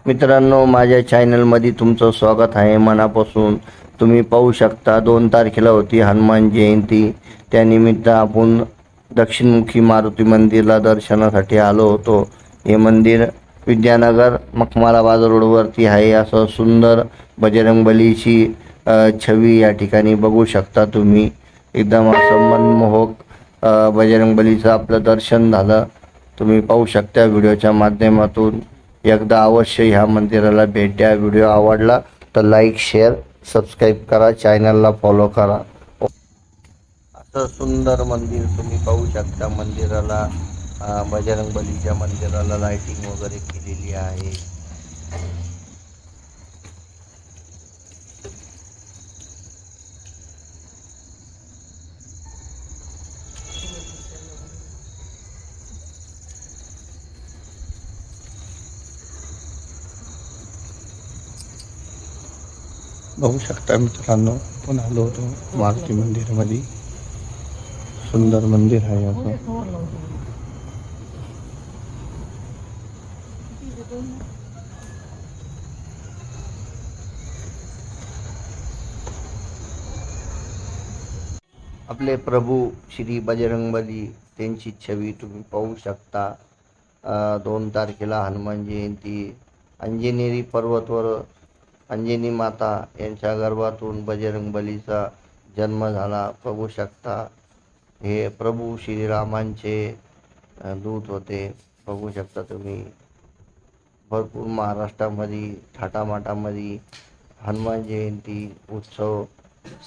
मित्रांनो, माझ्या चॅनलमध्ये तुमचं स्वागत आहे मनापासून. तुम्ही पाहू शकता 2 तारखेला होती हनुमान जयंती. त्यानिमित्त आपण दक्षिणमुखी मारुती मंदिरला दर्शनासाठी आलो होतो. हे मंदिर विद्यानगर मखमालाबाद रोडवरती आहे. असं सुंदर बजरंगबलीची छवी या ठिकाणी बघू शकता तुम्ही. एकदम असं मनमोहक बजरंगबलीचं आपलं दर्शन झालं. तुम्ही पाहू शकता व्हिडिओच्या माध्यमातून. एकदा अवश्य ह्या मंदिराला भेट द्या. व्हिडिओ आवडला तर लाईक, शेअर, सबस्क्राईब करा, चॅनलला फॉलो करा. असं सुंदर मंदिर तुम्ही पाहू शकता. मंदिराला बजरंगबलीच्या मंदिराला लाइटिंग वगैरे केलेली आहे. बघू शकता मित्रांनो, आपण आलो होतो मारुती मंदिरामध्ये. सुंदर मंदिर आहे असं. आपले प्रभू श्री बजरंगबली त्यांची छवी तुम्ही पाहू शकता. 2 तारखेला हनुमान जयंती. अंजनेरी पर्वतवर अंजनी माता यांच्या गर्भातून बजरंगबलीचा जन्म झाला. बघू शकता हे प्रभू श्रीरामांचे दूत होते. बघू शकता तुम्ही. भरपूर महाराष्ट्रामध्ये थाटामाटामध्ये हनुमान जयंती उत्सव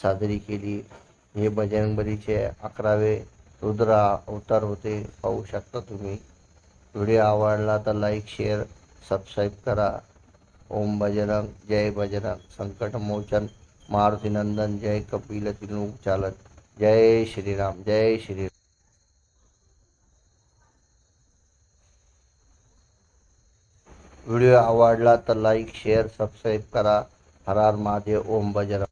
साजरी केली. हे बजरंगबलीचे 11वे रुद्र अवतार होते. पाहू शकता तुम्ही. व्हिडिओ आवडला तर लाईक, शेअर, सबस्क्राईब करा. ओम बजरंग, जय बजरंग, संकट मोचन, मारुती नंदन, जय कपिल तिन्हू चालक, जय श्रीराम, जय श्रीराम. व्हिडिओ आवडला तर लाईक, शेअर, सबस्क्राईब करा. हर हर महादेव. ओम बजरंग.